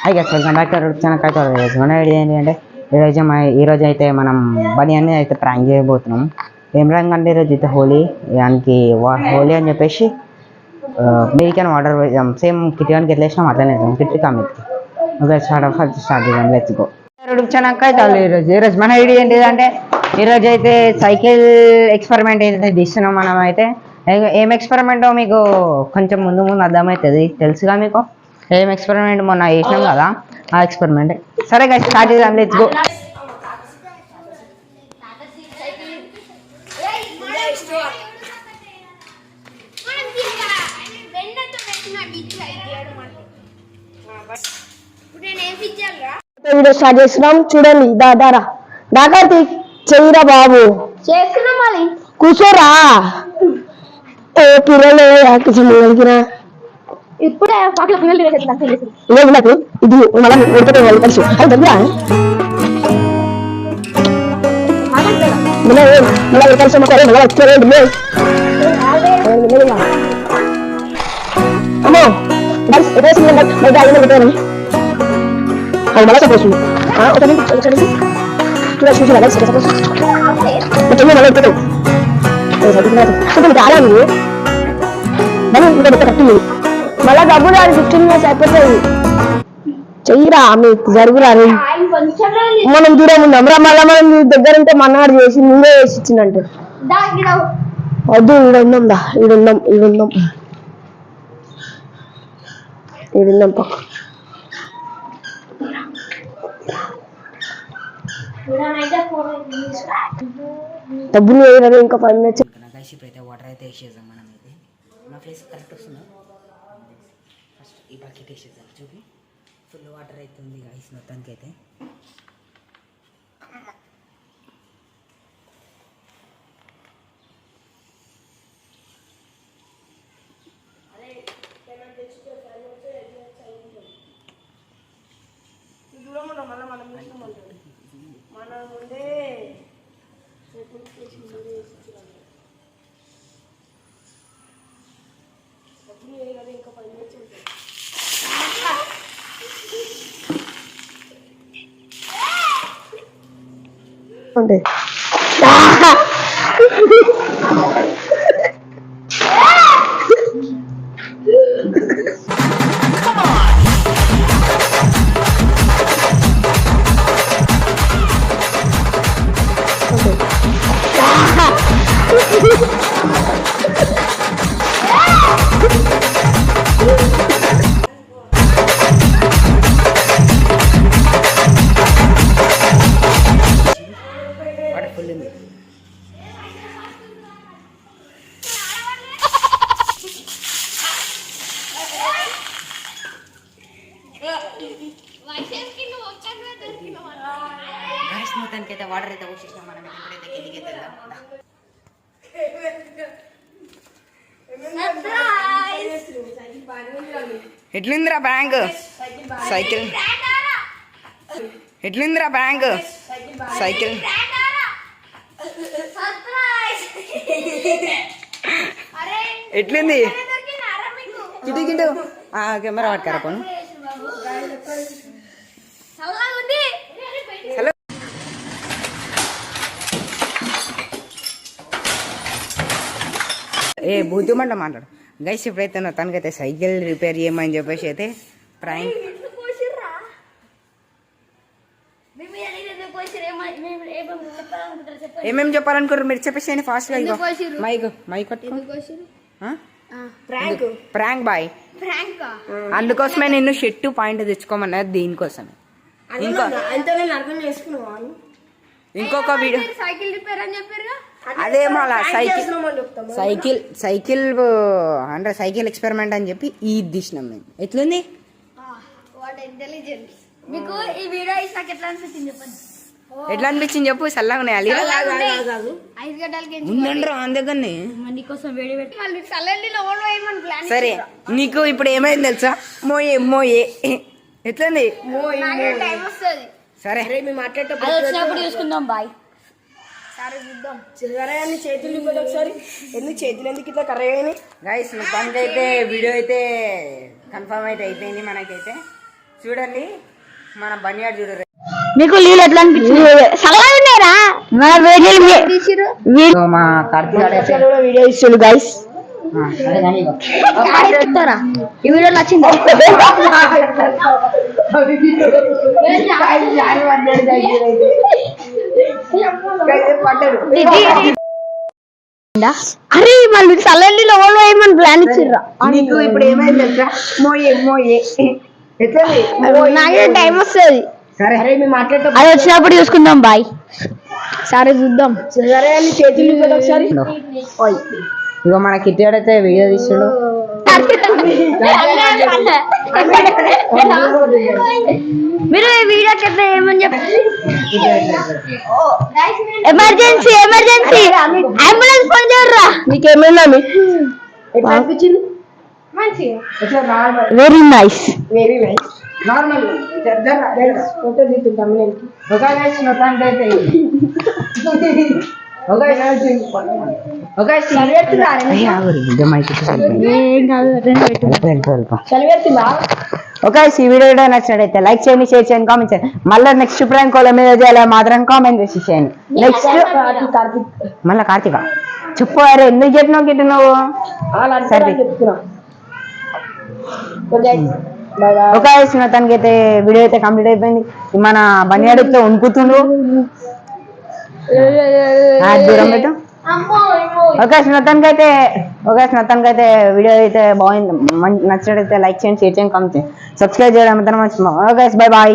High guys welcome back to our channel కైతో మన వీడియో ఏంటంటే ఈరోజు అయితే మనం బని అని అయితే ప్రాంక్ చేయబోతున్నాం. ఏం ప్రాంక్ అంటే ఈరోజు అయితే హోలీ, దానికి హోలీ అని చెప్పేసి మిల్క్ వాటర్ వేద్దాం. సేమ్ కిట్ గానికి ఎట్లా వేసినాం అట్లనే వేద్దాం. కిట్ కామెత్తి ఓకే స్టార్ట్ చేద్దాం. Let's go. యూట్యూబ్ ఛానల్ కైతో ఈరోజు మన వీడియో ఏంటిదంటే ఈరోజు అయితే సైకిల్ ఎక్స్పెరిమెంట్ అయితే తీస్తున్నాం. మనం అయితే ఏం ఎక్స్పెరిమెంటో మీకు కొంచెం ముందు అర్థమవుతుంది, తెలుసుగా మీకు. ఏం ఎక్స్పెరిమెంట్ మొన్న చేసినాం కదా ఆ ఎక్స్పెరిమెంట్. సరే గైస్ స్టార్ట్ చేద్దాం. Let's go. వీడియో స్టార్ట్ చేస్తున్నాం, చూడండి. దారా కార్తీక్ చెయ్యరా బాబు, కూర్చోరా. ఏ పిల్లలు ముంగలికిరా ఇప్పుడే లేదు నాకు ఇది మళ్ళీ ఉడికితే వాళ్ళు కలిసి అది దగ్గర మళ్ళీ కలిసి అమ్మో పెట్టాను అది మళ్ళీ చెప్పేసి చూసి మళ్ళీ పెట్టావు చాలా నువ్వు ఇంకా కట్టింది మళ్ళా డబ్బులు 15 minutes అయిపోతాయి. చెయ్యరా మీకు జరుగురా. మనం దూరం ఉందాం రా, మళ్ళా మనం దగ్గర ఉంటే మన్నాడు చేసి ముందే వేసి ఇచ్చిందంటే వద్దు. ఈడుందాం పక్క డబ్బులు వేయరా. ఇంకా 5 minutes. ఇప్పుడైతే వాటర్ అయితే వేసేద్దాం. మనం అయితే నా ఫేస్ కరెక్ట్ వస్తుందా? ఫస్ట్ ఈ బకెట్ వేసేద్దాం. చూపి ఫుల్ వాటర్ అవుతుంది గైస్ మొత్తానికి అయితే. అంటే మొత్తానికి అయితే వాటర్ అయితే పోసేసినాం. మనం ఎప్పుడైతే కిందికి వెళ్దాం. ఎట్లుందిరా బ్యాంక్ సైకిల్? ఎట్లుందిరా బ్యాంక్ సైకిల్? ఎట్లుంది? కిటు కిటు కెమెరా పట్టుకారా పోను. హలో ఏ బుద్ధిమంట మాట్లాడు గైస్. ఇప్పుడైతే తనకైతే సైకిల్ రిపేర్ చేయమని చెప్పేసి అయితే ప్రాంక్ ఏమేమి చెప్పాలనుకోరు మీరు చెప్పేసి ఫాస్ట్ గా. మైక్ ప్రాంక్ బాయ్, అందుకోసమే నిన్ను షర్టు పాయింట్ తెచ్చుకోమన్నది, దీనికోసమే. ఇంకొక వీడియో అదే మళ్ళా సైకిల్ అంటే సైకిల్ ఎక్స్పెరిమెంట్ అని చెప్పి ఇది తీసినాం మేము. ఎట్లుంది? ఎట్లా అనిపించింది చెప్పు. చల్లగా ఉన్నాయి దగ్గరనే. సరే నీకు ఇప్పుడు ఏమైంది తెలుసా? మోయే ఎట్లుంది? సరే మేము మాట్లాడేటప్పుడు చూసుకుందాం. బాయ్. చేతులు ఒకసారి ఎందుకు చేతులు ఎందుకు ఇట్లా కర్రగాని గైస్. మొత్తానికి అయితే వీడియో అయితే కన్ఫర్మ్ అయితే అయిపోయింది మనకైతే. చూడండి మన బనియాడు చూడండి. మీకు నీళ్ళు ఎట్లా అనిపించింది? సలహా ఉన్నారా మన వీడియో మా కార్తీక్ వీడియో ఇస్తుంది గైస్. అదే కానీ ఈ వీడియో నచ్చిందా? అరే మళ్ళీ సల్లెల్లిలో ఓళ్ళు వేయమని ప్లాన్ ఇచ్చిర్రా. నీకు ఇప్పుడు ఏమైంది తెలుసా? మోయే నాకే టైం వస్తుంది. సరే మేము మాట్లాడతాం. అది వచ్చినప్పుడు చూసుకుందాం. బాయ్. సరే చూద్దాం. సరే అని చేతులు ఒకసారి. ఇగో మన కిట్టాడు అయితే వీడియో తీసాడు. మీరు ఈ వీడియో చెప్తే ఏమని చెప్పండి. ఎమర్జెన్సీ అంబులెన్స్ ఫోన్ చేయరా. నీకేమైనా అనిపించింది? Very nice. నార్మల్ ఫోటో తీస్తుంటాం. ఓకే, ఈ వీడియో నచ్చినట్టయితే లైక్ చేయండి, షేర్ చేయండి, కామెంట్ చేయండి. మళ్ళీ నెక్స్ట్ ప్రాంక్ కాల్ మీద చేయాలి మాత్రం కామెంట్ చేసి చేయండి. నెక్స్ట్ మళ్ళీ కార్తీక చెప్పు. అరే ఎందుకు చెప్పినావు గిట్ట నువ్వు? సరే ఓకే, తనకి అయితే వీడియో అయితే కంప్లీట్ అయిపోయింది. మన బనియాడితో వణుకుతుండు. దూరం పెట్టు. ఓకే, స్నతన్కైతే వీడియో అయితే బాగుంది. నచ్చినట్టయితే లైక్ చేయండి, షేర్ చేయండి, కామెంట్ చేయండి, సబ్స్క్రైబ్ చేయడం మాత్రం మర్చిపోండి. Okay, bye bye.